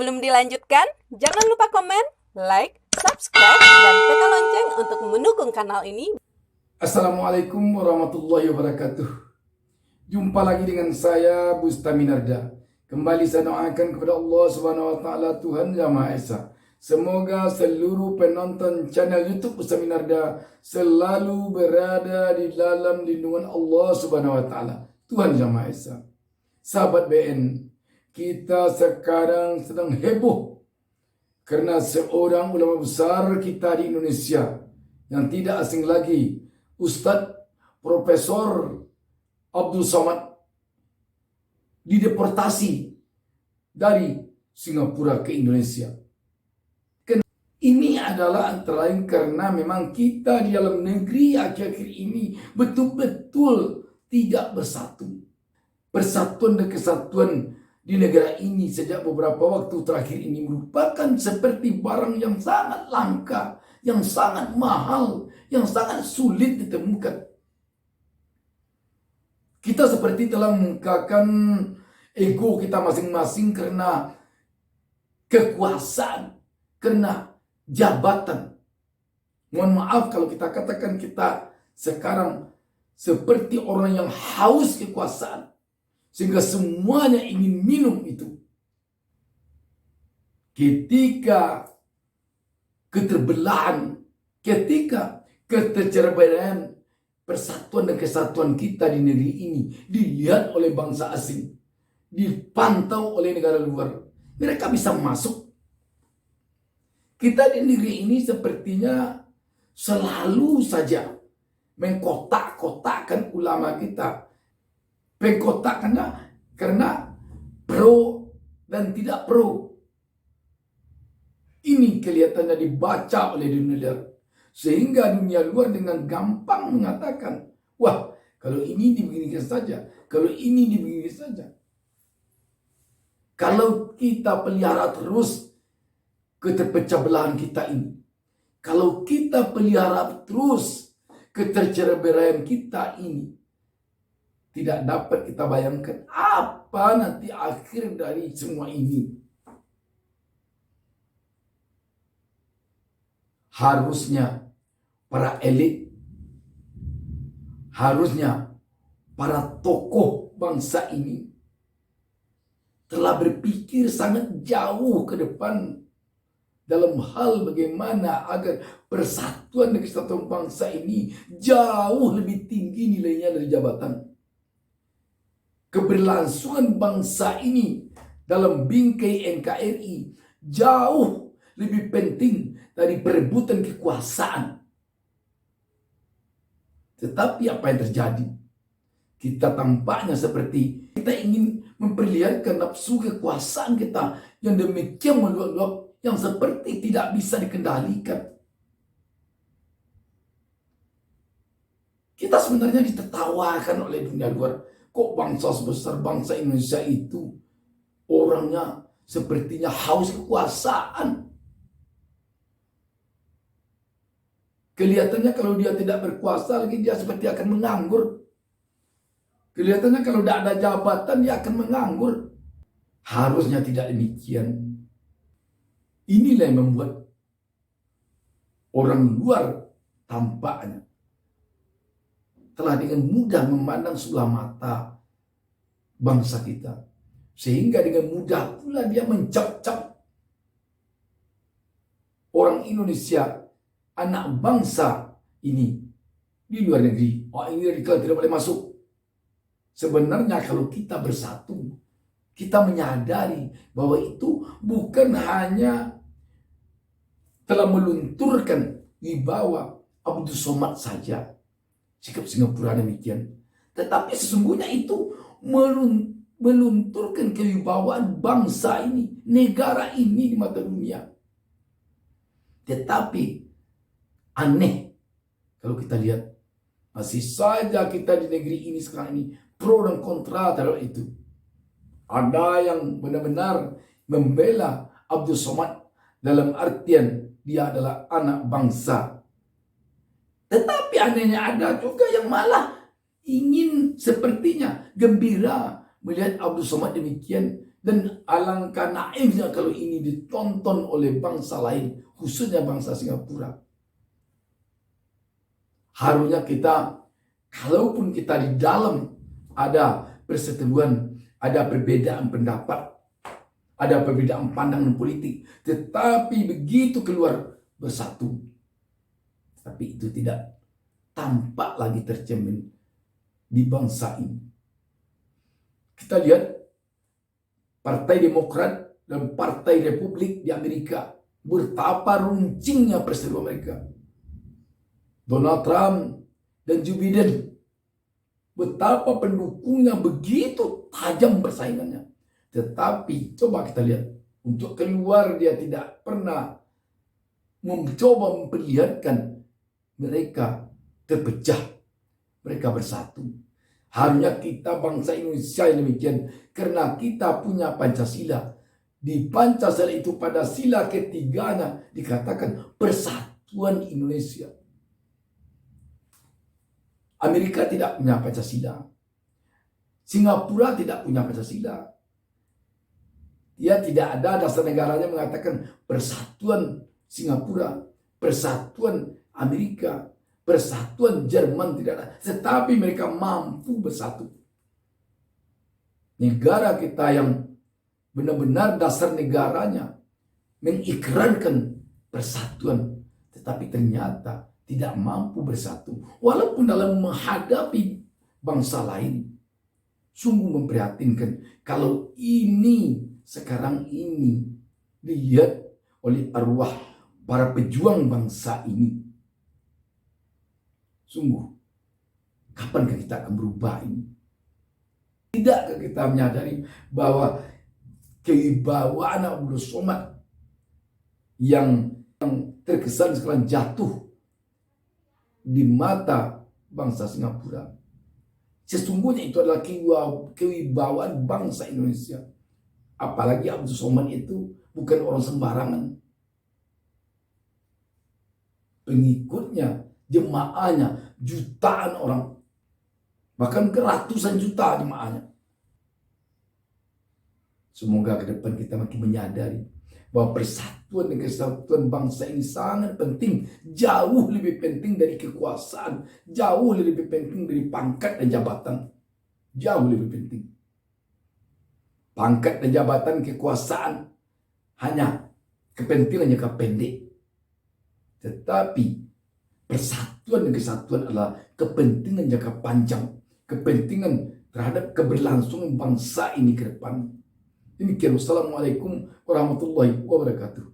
Sebelum dilanjutkan, jangan lupa komen, like, subscribe, dan tekan lonceng untuk mendukung kanal ini. Assalamualaikum warahmatullahi wabarakatuh. Jumpa lagi dengan saya Bustami Narda. Kembali saya doakan kepada Allah Subhanahu wa taala, Tuhan Yang Maha Esa. Semoga seluruh penonton channel YouTube Bustami Narda selalu berada di dalam lindungan Allah Subhanahu wa taala, Tuhan Yang Maha Esa. Sahabat BN, kita sekarang sedang heboh karena seorang ulama besar kita di Indonesia yang tidak asing lagi, Ustadz Profesor Abdul Somad, dideportasi dari Singapura ke Indonesia. Ini adalah antara lain karena memang kita di dalam negeri akhir-akhir ini betul-betul tidak bersatu. Persatuan dan kesatuan di negara ini sejak beberapa waktu terakhir ini merupakan seperti barang yang sangat langka, yang sangat mahal, yang sangat sulit ditemukan. Kita seperti telah mengungkapkan ego kita masing-masing karena kekuasaan, karena jabatan. Mohon maaf kalau kita katakan kita sekarang seperti orang yang haus kekuasaan, sehingga semuanya ingin minum itu. Ketika keterbelahan, ketika keterceraian persatuan dan kesatuan kita di negeri ini dilihat oleh bangsa asing, dipantau oleh negara luar, mereka bisa masuk. Kita di negeri ini sepertinya selalu saja mengkotak-kotakkan ulama kita. Pengkotakannya karena pro dan tidak pro. Ini kelihatannya dibaca oleh dunia luar. Sehingga dunia luar dengan gampang mengatakan, wah, kalau ini dibeginikan saja, kalau ini dibeginikan saja. Kalau kita pelihara terus keterpecah belahan kita ini, kalau kita pelihara terus keterceraian kita ini, tidak dapat kita bayangkan apa nanti akhir dari semua ini. Harusnya para elit, harusnya para tokoh bangsa ini telah berpikir sangat jauh ke depan dalam hal bagaimana agar persatuan dan kesatuan bangsa ini jauh lebih tinggi nilainya dari jabatan. Keberlangsungan bangsa ini dalam bingkai NKRI jauh lebih penting dari perebutan kekuasaan. Tetapi apa yang terjadi? Kita tampaknya seperti kita ingin memperlihatkan nafsu kekuasaan kita yang demikian meluap-luap, yang seperti tidak bisa dikendalikan. Kita sebenarnya ditertawakan oleh dunia luar. Kok bangsa sebesar bangsa Indonesia itu orangnya sepertinya haus kekuasaan. Kelihatannya kalau dia tidak berkuasa lagi, dia seperti akan menganggur. Kelihatannya kalau tidak ada jabatan, dia akan menganggur. Harusnya tidak demikian. Inilah yang membuat orang luar tampaknya telah dengan mudah memandang sebelah mata bangsa kita. Sehingga dengan mudah pula dia mencap-cap orang Indonesia, anak bangsa ini di luar negeri. Oh, ini radikal, tidak boleh masuk. Sebenarnya kalau kita bersatu, kita menyadari bahwa itu bukan hanya telah melunturkan wibawa Abdul Somad saja, sikap Singapura demikian, tetapi sesungguhnya itu melunturkan kewibawaan bangsa ini, negara ini di mata dunia. Tetapi aneh kalau kita lihat, masih saja kita di negeri ini sekarang ini pro dan kontra terhadap itu. Ada yang benar-benar membela Abdul Somad dalam artian dia adalah anak bangsa. Tetapi anehnya ada juga yang malah ingin sepertinya gembira melihat Abdul Somad demikian Dan alangkah naifnya kalau ini ditonton oleh bangsa lain, khususnya bangsa Singapura. Harusnya kita, kalaupun kita di dalam ada perseteruan, ada perbedaan pendapat, ada perbedaan pandangan politik, tetapi begitu keluar bersatu. Tapi itu tidak tampak lagi tercermin di bangsa ini. Kita lihat Partai Demokrat dan Partai Republik di Amerika, betapa runcingnya perseteruan mereka. Donald Trump dan Joe Biden, betapa pendukungnya begitu tajam persaingannya. Tetapi coba kita lihat, untuk keluar dia tidak pernah mencoba memperlihatkan mereka terpecah, mereka bersatu. Harusnya kita bangsa Indonesia yang demikian, karena kita punya Pancasila. Di Pancasila itu pada sila ketiganya dikatakan persatuan Indonesia. Amerika tidak punya Pancasila. Singapura tidak punya Pancasila. Dia tidak ada dasar negaranya mengatakan persatuan Singapura, persatuan Amerika, persatuan Jerman, tidak ada. Tetapi mereka mampu bersatu. Negara kita yang benar-benar dasar negaranya mengikrarkan persatuan, tetapi ternyata tidak mampu bersatu. Walaupun dalam menghadapi bangsa lain, sungguh memprihatinkan kalau ini sekarang ini dilihat oleh arwah para pejuang bangsa ini. Sungguh, kapankah kita akan berubah ini? Tidakkah kita menyadari bahwa kewibawaan Abdul Somad yang terkesan sekarang jatuh di mata bangsa Singapura, sesungguhnya itu adalah kewibawaan bangsa Indonesia. Apalagi Abdul Somad itu bukan orang sembarangan. Pengikutnya, jemaahnya jutaan orang, bahkan ratusan juta jemaahnya. Semoga ke depan kita makin menyadari bahwa persatuan dan kesatuan bangsa ini sangat penting, jauh lebih penting dari kekuasaan, jauh lebih penting dari pangkat dan jabatan, jauh lebih penting. Pangkat dan jabatan, kekuasaan hanya kepentingan jangka pendek, tetapi persatuan dan kesatuan adalah kepentingan jangka panjang, kepentingan terhadap keberlangsungan bangsa ini ke depan. Demikian, wassalamualaikum warahmatullahi wabarakatuh.